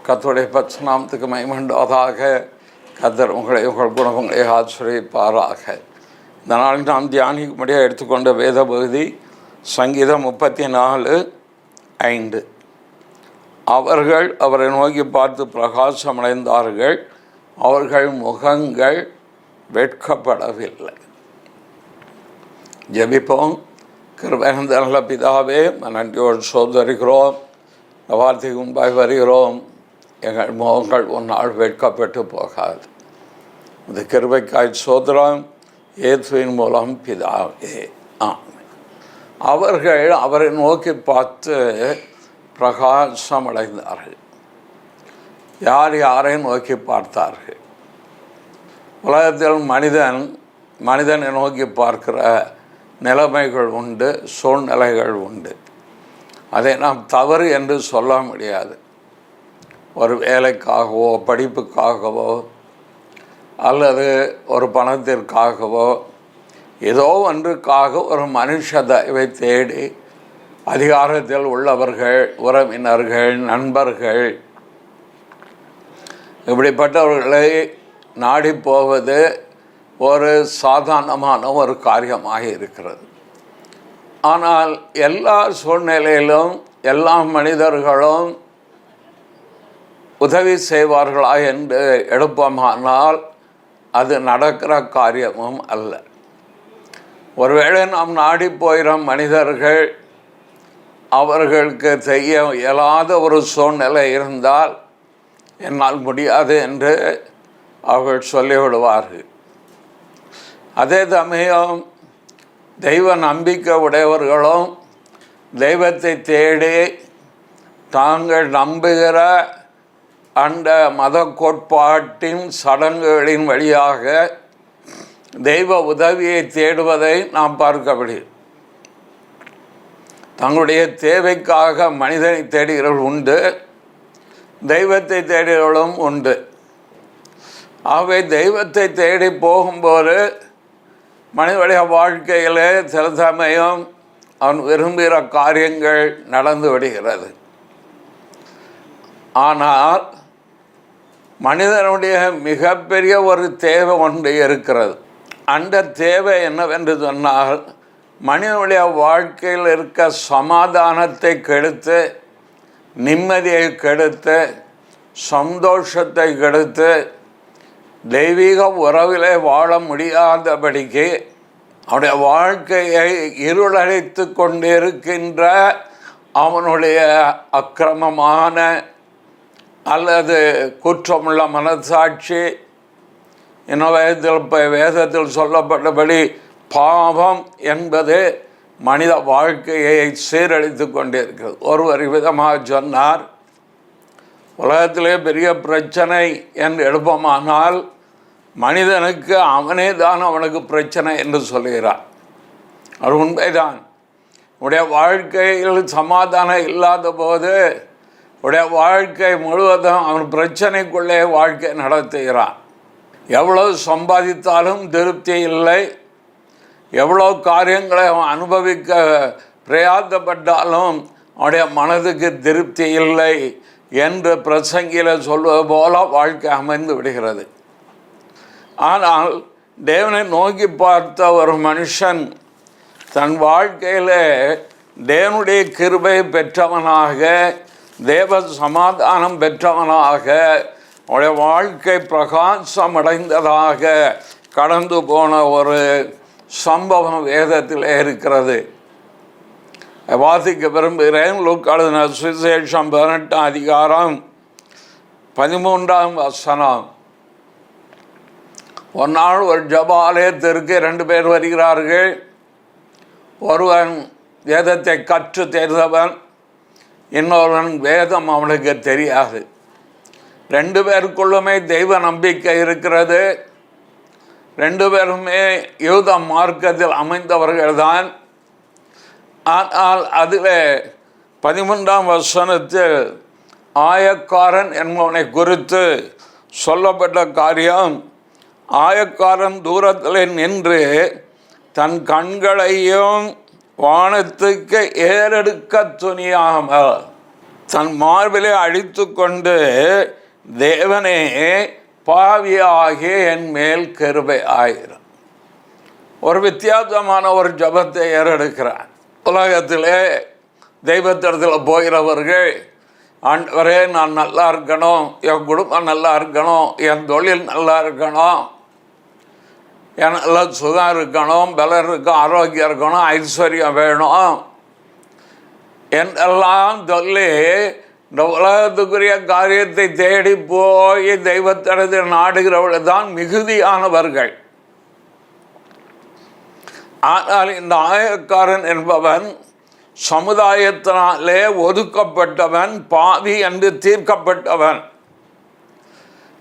கர்த்தருடைய பரிசுநாமத்துக்கு மகிமையுண்டாவதாக. கர்த்தர் உங்களை உங்கள் குணங்களை ஆசீர்வதிப்பாராக. இந்த நாளில் நாம் தியானிக்கும்படியாக எடுத்துக்கொண்ட வேத பகுதி சங்கீதம் 34:5. அவர்கள் அவரை நோக்கி பார்த்து பிரகாசமடைந்தார்கள், அவர்கள் முகங்கள் வெட்கப்படவில்லை. ஜெபிப்போம். கிருபையானந்த நல்ல பிதாவே, நன்றியோடு சோதரிக்கிறோம். இந்த வார்த்தைக்கு முன்பாய் வருகிறோம். எங்கள் முகங்கள் ஒரு நாள் வெட்கப்பட்டு போகாது. இந்த கிருபைக்காய் சோதரம் இயேசுவின் மூலம் பிதாவே, ஆமென். அவர்கள் அவரை நோக்கி பார்த்து பிரகாசமடைந்தார்கள். யார் யாரை நோக்கி பார்த்தார்கள்? உலகத்தில் மனிதனை நோக்கி பார்க்கிற நிலைமைகள் உண்டு, சூழ்நிலைகள் உண்டு. அதை நாம் தவறு என்று சொல்ல முடியாது. ஒரு வேலைக்காகவோ படிப்புக்காகவோ அல்லது ஒரு பணத்திற்காகவோ ஏதோ ஒன்றுக்காக ஒரு மனுஷ தயவை தேடி அதிகாரத்தில் உள்ளவர்கள், உறவினர்கள், நண்பர்கள், இப்படிப்பட்டவர்களை நாடி போவது ஒரு சாதாரணமான ஒரு காரியமாக இருக்கிறது. ஆனால் எல்லா சூழ்நிலையிலும் எல்லா மனிதர்களும் உதவி செய்வார்களா என்று எடுப்போமானால் அது நடக்கிற காரியமும் அல்ல. ஒருவேளை நாம் நாடி போகிற மனிதர்கள் அவர்களுக்கு செய்ய இயலாத ஒரு சூழ்நிலை இருந்தால் என்னால் முடியாது என்று அவர்கள் சொல்லிவிடுவார்கள். அதே சமயம் தெய்வ நம்பிக்கை உடையவர்களும் தெய்வத்தை தேடி தாங்கள் நம்புகிற அந்த மத கோட்பாட்டின் சடங்குகளின் வழியாக தெய்வ உதவியை தேடுவதை நாம் பார்க்க முடியும். தங்களுடைய தேவைக்காக மனிதனை தேடுகிறவர்கள் உண்டு, தெய்வத்தை தேடுகிறவர்களும் உண்டு. ஆகவே தெய்வத்தை தேடி போகும்போது மனிதனுடைய வாழ்க்கையில் சில சமயம் அவன் விரும்புகிற காரியங்கள் நடந்து விடுகிறது. ஆனால் மனிதனுடைய மிகப்பெரிய ஒரு தேவை ஒன்று இருக்கிறது. அந்த தேவை என்னவென்று சொன்னால், மனிதனுடைய வாழ்க்கையில் இருக்க சமாதானத்தை கெடுத்து, நிம்மதியை கெடுத்து, சந்தோஷத்தை கெடுத்து, தெய்வீக உறவிலே வாழ முடியாதபடிக்கு அவனுடைய வாழ்க்கையை இருளடைத்து கொண்டிருக்கின்ற அவனுடைய அக்கிரமமான அல்லது குற்றமுள்ள மனசாட்சி, இன்னும் வேதத்தில் சொல்லப்பட்டபடி பாவம் என்பது மனித வாழ்க்கையை சீரழித்து கொண்டிருக்கிறது. ஒருவர் விதமாக சொன்னார், உலகத்திலே பெரிய பிரச்சனை என்று எடுப்போமானால் மனிதனுக்கு அவனே தான் அவனுக்கு பிரச்சனை என்று சொல்கிறார். அது உண்மைதான். உடைய வாழ்க்கையில் சமாதானம் இல்லாத போது உடைய வாழ்க்கை முழுவதும் அவன் பிரச்சனைக்குள்ளே வாழ்க்கை நடத்துகிறான். எவ்வளோ சம்பாதித்தாலும் திருப்தி இல்லை, எவ்வளோ காரியங்களை அவன் அனுபவிக்க பிரயாசப்பட்டாலும் அவனுடைய மனதுக்கு திருப்தி இல்லை என்று பிரசங்கியில் சொல்வது போல வாழ்க்கை அமைந்து விடுகிறது. ஆனால் தேவனை நோக்கி பார்த்த ஒரு மனுஷன் தன் வாழ்க்கையில் தேவனுடைய கிருபை பெற்றவனாக, தேவ சமாதானம் பெற்றவனாக, அவனுடைய வாழ்க்கை பிரகாசம் அடைந்ததாக கடந்து போன ஒரு சம்பவம் வேதத்தில் இருக்கிறது. வாசிக்க விரும்புகிறேன். லூக்கா எழுதின சுவிசேஷம் 18ஆம் அதிகாரம் 13ஆம் வசனம். ஒரு நாள் ஒரு ஜபாலயத்திற்கு 2 பேர் வருகிறார்கள். ஒருவன் வேதத்தை கற்று தேர்ந்தவன், இன்னொருவன் வேதம் அவனுக்கு தெரியாது. 2 பேருக்குள்ளுமே தெய்வ நம்பிக்கை இருக்கிறது. 2 பேருமே யூத மார்க்கத்தில் அமைந்தவர்கள்தான். ஆனால் அதில் 13ஆம் வசனத்தில் ஆயக்காரன் என்பவனை குறித்து சொல்லப்பட்ட காரியம், ஆயக்காரன் தூரத்தில் நின்று தன் கண்களையும் வானத்துக்கு ஏறெடுக்க துணியாமல், தன் மார்பிலே அழித்து கொண்டு, தேவனே பாவியாகிய என் மேல் கிருபை ஆயிரும். ஒரு வித்தியாசமான ஒரு ஜபத்தை ஏறெடுக்கிறான். உலகத்திலே தெய்வத்திடத்தில் போகிறவர்கள், ஆண்டவரே நான் நல்லா இருக்கணும், என் குடும்பம் நல்லா இருக்கணும், என் தொழில் நல்லா இருக்கணும், என் நல்லா சுகம் இருக்கணும், பலம் இருக்கும், ஆரோக்கியம் இருக்கணும், ஐஸ்வர்யம் வேணும் என்றெல்லாம் சொல்லி இந்த உலகத்துக்குரிய காரியத்தை தேடி போய் தெய்வத்திடத்தில் நாடுகிறவர்கள் தான் மிகுதியானவர்கள். ஆனால் இந்த ஆயக்காரன் என்பவன் சமுதாயத்தினாலே ஒதுக்கப்பட்டவன், பாவி என்று தீர்க்கப்பட்டவன்.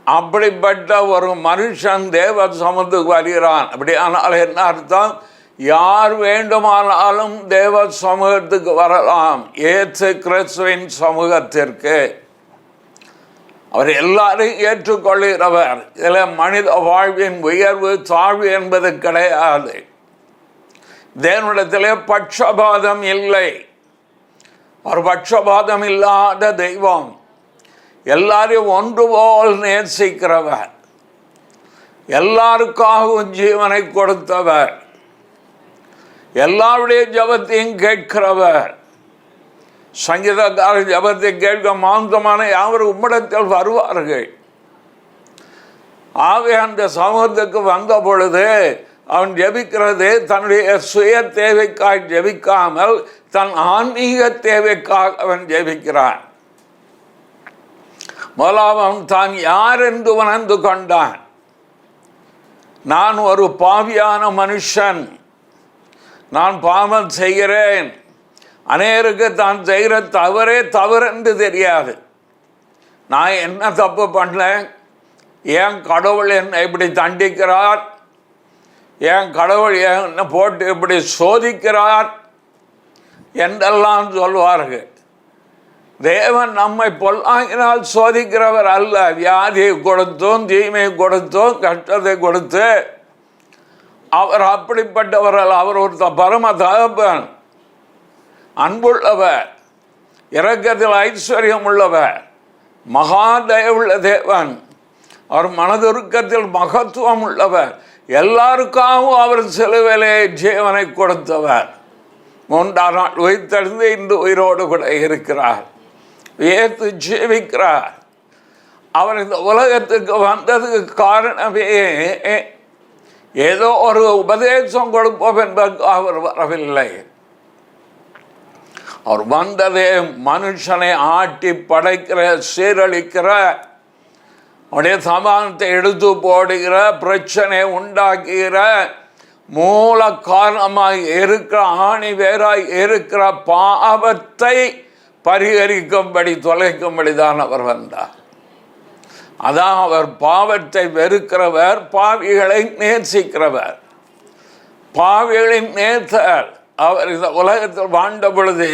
அப்படிப்பட்ட ஒரு மனுஷன் தேவ சமூகத்துக்கு வருகிறான். அப்படியானால் என்ன அர்த்தம்? யார் வேண்டுமானாலும் தேவ சமூகத்துக்கு வரலாம். இயேசு கிறிஸ்துவின் சமூகத்திற்கு அவர் எல்லாரையும் ஏற்றுக்கொள்கிறவர். இதில் மனித வாழ்வின் உயர்வு தாழ்வு என்பது கிடையாது. தேவனிடத்திலே பட்சபாதம் இல்லை. ஒரு பட்சபாதம் இல்லாத தெய்வம். எல்லாரையும் ஒன்று போல் நேசிக்கிறவர், எல்லாருக்காகவும் ஜீவனை கொடுத்தவர், எல்லாருடைய ஜபத்தையும் கேட்கிறவர். சங்கீதக்கார ஜபத்தை கேட்க மாம்சமான யாவரும் உம்மிடத்தில் வருவார்கள். ஆகவே அந்த சமூகத்துக்கு வந்த பொழுது அவன் ஜெபிக்கிறது தன்னுடைய சுய தேவைக்காக ஜெபிக்காமல் தன் ஆன்மீக தேவைக்காக அவன் ஜெபிக்கிறான். முதலாவது அவன் தான் யார் என்று உணர்ந்து கொண்டான். நான் ஒரு பாவியான மனுஷன், நான் பாவம் செய்கிறேன், அநேருக்கு தான் செய்கிற தவறே தவறென்று தெரியாது. நான் என்ன தப்பு பண்ணேன், ஏன் கடவுள் என்னை இப்படி தண்டிக்கிறார், ஏன் கடவுள் என்னை போட்டு இப்படி சோதிக்கிறார் என்றெல்லாம் சொல்வார்கள். தேவன் நம்மை பொல்லாங்கினால் சோதிக்கிறவர் அல்ல. வியாதியை கொடுத்தும் தீமையை கொடுத்தும் கஷ்டத்தை கொடுத்து அவர் அப்படிப்பட்டவர்கள். அவர் ஒரு பரம தகப்பன், அன்புள்ளவர், இரக்கத்தில் ஐஸ்வர்யம் உள்ளவர், மகா தயவுள்ள தேவன். அவர் மனதுருக்கத்தில் மகத்துவம் உள்ளவர். எல்லாருக்காகவும் அவர் சிலுவையிலே ஜீவனை கொடுத்தவர். 3ஆம் நாள் உயிர்த்தெழுந்து இன்று உயிரோடு கூட இருக்கிறார், ஏத்து ஜீவிக்கிறார். அவர் இந்த உலகத்துக்கு வந்ததுக்கு காரணமே ஏதோ ஒரு உபதேசம் கொடுப்போம் என்பதற்கு அவர் வரவில்லை. அவர் வந்ததே மனுஷனை ஆட்டி படைக்கிற, சீரழிக்கிற, அவருடைய சமாதானத்தை எடுத்து போடுகிற, பிரச்சனை உண்டாக்குகிற, மூல காரணமாய் இருக்கிற, ஆணி வேறாய் இருக்கிற பாவத்தை பரிகரிக்கும்படி, தொலைக்கும்படி தான் அவர் வந்தார். அதான் அவர் பாவத்தை வெறுக்கிறவர், பாவிகளை நேசிக்கிறவர், பாவிகளின் நேசர். அவர் இந்த உலகத்தில் வாழ்ந்த பொழுது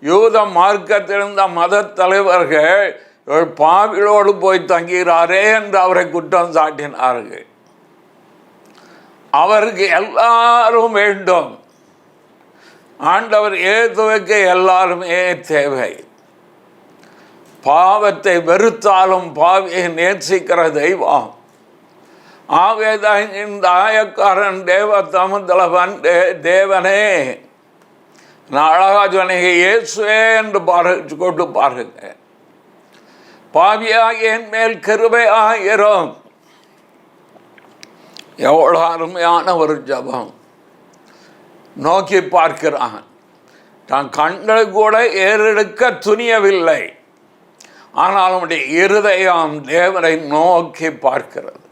யூத மார்க்கத்திலிருந்த மத தலைவர்கள் பாவிகளோடு போய் தங்குகிறாரே என்று அவரை குற்றம் சாட்டினார்கள். அவருக்கு எல்லாரும் வேண்டும். ஆண்டவர் இயேசுவுக்கு எல்லாருமே தேவை. பாவத்தை வெறுத்தாலும் பாவியை நேசிக்கிற தெய்வம். ஆவேதான் இந்த ஆயக்காரன் தேவ தமத்தில் வந்து, தேவனே அழகா சொன்னீங்க, இயேசுவே என்று கொண்டு பாருங்க, பாவியாக என் மேல் கிருபை ஆயிரும். எவ்வளோ அருமையான ஒரு ஜபம். நோக்கி பார்க்கிறான். தான் கண்களை கூட ஏறெடுக்க துணியவில்லை. ஆனால் அவனுடைய இருதயம் தேவனை நோக்கி பார்க்கிறது.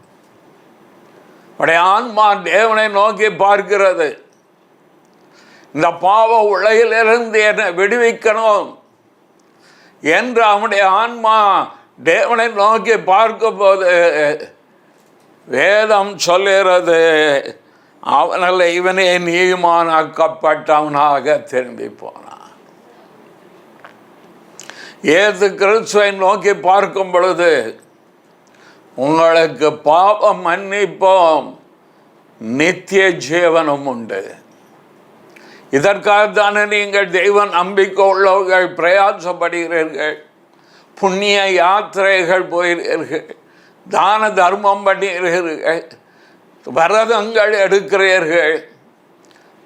அவனுடைய ஆன்மா தேவனை நோக்கி பார்க்கிறது. இந்த பாவ உலகிலிருந்து என்னை விடுவிக்கணும் என்று அவனுடைய ஆன்மா தேவனை நோக்கி பார்க்கும்போது வேதம் சொல்லுகிறது, அவனால் இவனே நீதிமானாக்கப்பட்டவனாக திரும்பி போனான். இயேசு கிறிஸ்துவை நோக்கி பார்க்கும் பொழுது, உங்களுக்கு பாவம் மன்னிப்போம், நித்திய ஜீவனும் உண்டு. இதற்காகத்தானே நீங்கள் தெய்வ நம்பிக்கை உள்ளவர்கள் பிரயாசப்படுகிறீர்கள், புண்ணிய யாத்திரைகள் போகிறீர்கள், தான தர்மம் பண்ணுகிறீர்கள், விரதங்கள் எடுக்கிறீர்கள்.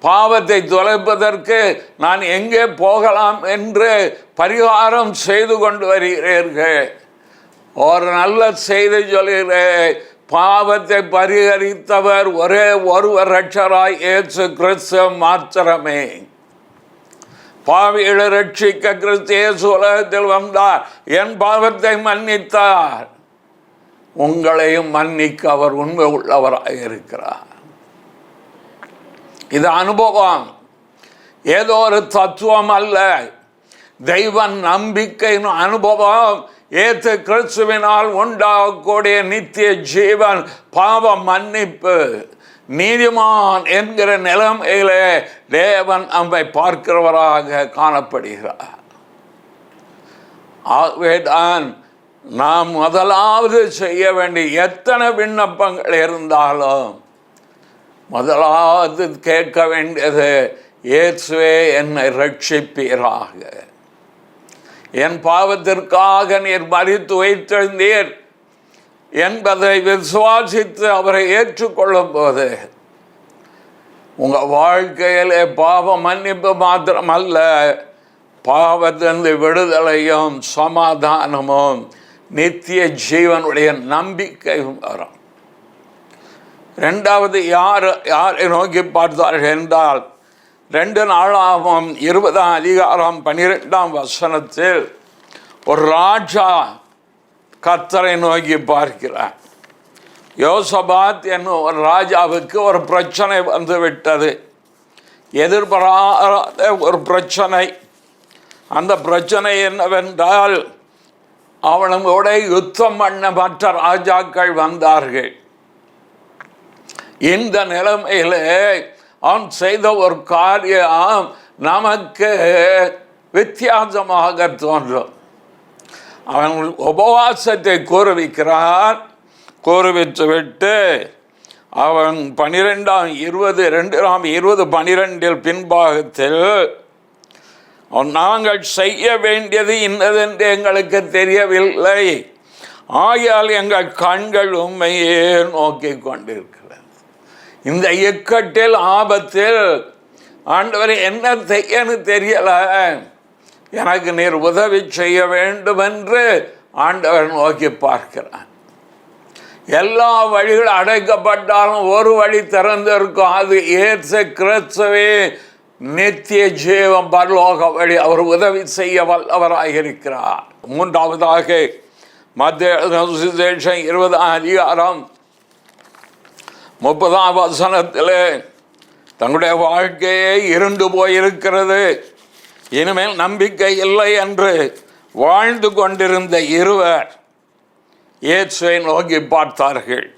பாவத்தை தொலைப்பதற்கு நான் எங்கே போகலாம் என்று பரிகாரம் செய்து கொண்டு வருகிறீர்கள். ஒரு நல்ல செய்தி சொல்கிறேன், பாவத்தை பரிகரித்தவர் ஒரே ஒருவர் ரட்சகராய் இயேசு கிறிஸ்து மாத்திரமே. பாவிகளை ரட்சிக்க கிறிஸ்து இயேசு உலகத்தில் வந்தார், என் பாவத்தை மன்னித்தார், உங்களையும் மன்னிக்க அவர் உண்மை உள்ளவராக இருக்கிறார். இது அனுபவம், ஏதோ ஒரு தத்துவம் அல்ல, தெய்வ நம்பிக்கையின் அனுபவம். இயேசு கிறிஸ்துவினால் உண்டாகக்கூடிய நித்திய ஜீவன், பாவ மன்னிப்பு, நீதிமான் என்கிற நிலைமையிலே தேவன் நம்மை பார்க்கிறவராக காணப்படுகிறார். ஆகவேதான் நாம் முதலாவது செய்ய வேண்டிய எத்தனை விண்ணப்பங்கள் இருந்தாலும் முதலாவது கேட்க வேண்டியது, இயேசுவே என்னை ரட்சிப்பீராக, என் பாவத்திற்காக நீர் மரித்து வைத்திருந்தீர் என்பதை விசுவாசித்து அவரை ஏற்றுக்கொள்ளும் போது உங்கள் வாழ்க்கையிலே பாவ மன்னிப்பு மாத்திரமல்ல, பாவத்திலிருந்து விடுதலையும் சமாதானமும் நித்திய ஜீவனுடைய நம்பிக்கையும் வரும். ரெண்டாவது யாரை நோக்கி பார்த்தார்கள் என்றால், 2 நாளாகமம் 20ஆம் அதிகாரம் 12ஆம் வசனத்தில் ஒரு ராஜா கர்த்தரை நோக்கி பார்க்கிறார். யோசபாத் என்னும் ஒரு ராஜாவுக்கு ஒரு பிரச்சனை வந்து விட்டது, எதிர்பாராத ஒரு பிரச்சனை. அந்த பிரச்சனை என்னவென்றால், அவனோட யுத்தம் பண்ண மற்ற ராஜாக்கள் வந்தார்கள். இந்த நிலைமையிலே அவன் செய்த ஒரு காரியம் நமக்கு வித்தியாசமாக தோன்றும். அவன் உபவாசத்தை கூறுவிக்கிறார். கூறுவித்து விட்டு அவன் 12 பின்பாகத்தில் நாங்கள் செய்ய வேண்டியது இன்னதென்று எங்களுக்கு தெரியவில்லை, ஆகையால் எங்கள் கண்கள் உண்மையே நோக்கி கொண்டிருக்கிறது. இந்த இக்கட்டில் ஆபத்தில் ஆண்டவர் என்ன செய்யன்னு தெரியல, எனக்கு நீர் உதவி செய்ய வேண்டும் என்று ஆண்டவர் நோக்கி பார்க்கிறான். எல்லா வழிகளும் அடைக்கப்பட்டாலும் ஒரு வழி திறந்திருக்கும், அது இயேசு கிறிஸ்துவே நித்திய ஜீவம் பரலோக வழி. அவர் உதவி செய்ய வல்லவராக இருக்கிறார். மூன்றாவதாக மத்தேயு 20ஆம் அதிகாரம் 30ஆம் வசனத்தில் தங்களுடைய வாழ்க்கையே இருண்டு போயிருக்கிறது, இனிமேல் நம்பிக்கை இல்லை என்று வாழ்ந்து கொண்டிருந்த இருவர் இயேசுவை நோக்கி பார்த்தார்கள்.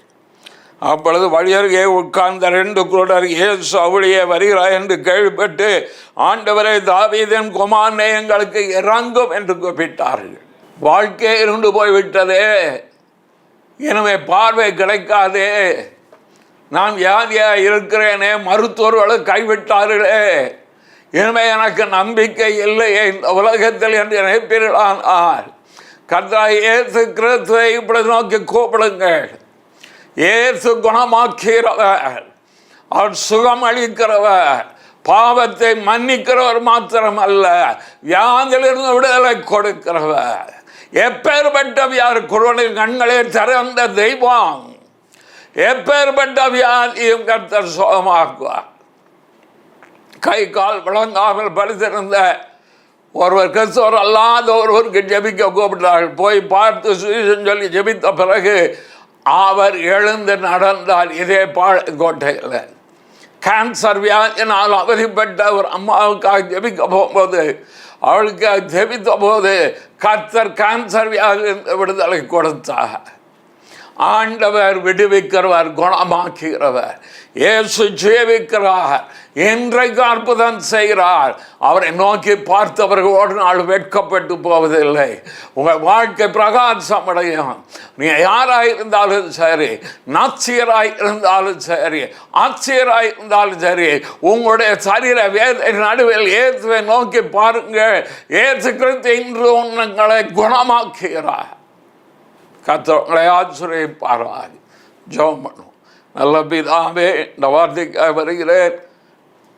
அப்பொழுது வழியருகே உட்கார்ந்த 2 குருடர் இயேசு அவளியே வருகிறார் என்று கேள்விப்பட்டு, ஆண்டவரே தாவீதின் குமாரனே எங்களுக்கு இறங்கும் என்று கூப்பிட்டார்கள். வாழ்க்கை இருண்டு போய்விட்டதே, இனிமே பார்வை கிடைக்காதே, நான் வியாதியாக இருக்கிறேனே, மருத்துவர்களும் கைவிட்டார்களே, இனிமே எனக்கு நம்பிக்கை இல்லையே இந்த உலகத்தில் என்று நினைப்பீர்களானால் கர்த்தராகிய இயேசு கிறிஸ்துவை இப்படி நோக்கி கூப்பிடுங்கள். இயேசு குணமாக்கிறவர், அவர் சுகம் அளிக்கிறவர், பாவத்தை மன்னிக்கிறவர் மாத்திரமல்ல, வியாதியிலிருந்து விடுதலை கொடுக்கிறவர். எப்பேற்பட்ட வியாதி, குருடனின் கண்களை திறந்த தெய்வம், எப்பேற்பட்ட வியாதியும் கர்த்தர் சுகமாக்குவார். கை கால் விளங்காமல் படுத்திருந்த ஒருவர், கிறிஸ்தவர் அல்லாத ஒருவருக்கு ஜெபிக்க கூப்பிட்டார்கள். போய் பார்த்து சுவிசேஷம் சொல்லி ஜெபித்த பிறகு அவர் எழுந்து நடந்தார். இதே பாளையங்கோட்டையில் கேன்சர் வியாதினால் அவதிப்பட்ட ஒரு அம்மாவுக்காக ஜெபிக்க போகும்போது, அவளுக்காக ஜெபித்த போது கர்த்தர் கேன்சர் வியாதி விடுதலை கொடுத்தார். ஆண்டவர் விடுவிக்கிறவர், குணமாக்குகிறவர். இயேசு ஜீவிக்கிறார், இன்றைக்கு அற்புதம் செய்கிறார். அவரை நோக்கி பார்த்தவர்கள் ஒரு நாள் வெட்கப்பட்டு போவதில்லை. உங்கள் வாழ்க்கை பிரகாசம் அடையும். நீ யாராய் இருந்தாலும் சரி, நாச்சியராய் இருந்தாலும் சரி, ஆட்சியராய் இருந்தாலும் சரி, உங்களுடைய சரீர வேதை நடுவில் இயேசுவை நோக்கி பாருங்கள். இயேசு கிறிஸ்து இன்று உங்களை குணமாக்குகிறார். கர்த்தர் உங்களை ஆசீர்வதிப்பார். ஜெபம் பண்ணுவோம். நல்ல பிதாவே, இந்த வார்த்தைக்காக வருகிறேன்.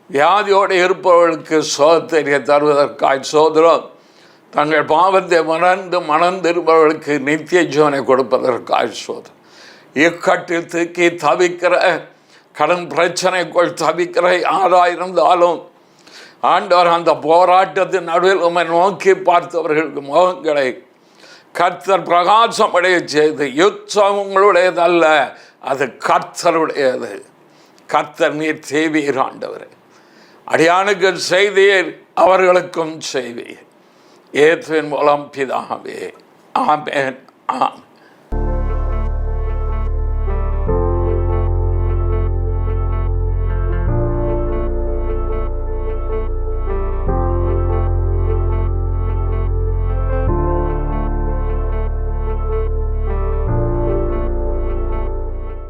வியாதியோடு இருப்பவர்களுக்கு சுகத்தை தருவதற்காய் சோதரம், தங்கள் பாவத்தை மனம் திரும்பவர்களுக்கு நித்திய ஜீவனை கொடுப்பதற்காய் சோதரம், இக்கட்டில் தூக்கி தவிக்கிற, கடன் பிரச்சனைக்குள் தவிக்கிற யாராக இருந்தாலும் ஆண்டவர் அந்த போராட்டத்தின் நடுவில் உம்மை நோக்கி பார்த்தவர்களுக்கு முகங்களை கர்த்தர் பிரகாசம் அடைய செய்து, யுத்தம் உங்களுடையதல்ல, அது கர்த்தருடையது. கர்த்தர் நீர் செய்வீர் ஆண்டவரே. அடியானுக்கு செய்தீர், அவர்களுக்கும் செய்வீர். இயேசுவின் மூலம் பிதாவே. ஆமென். ஆமென்.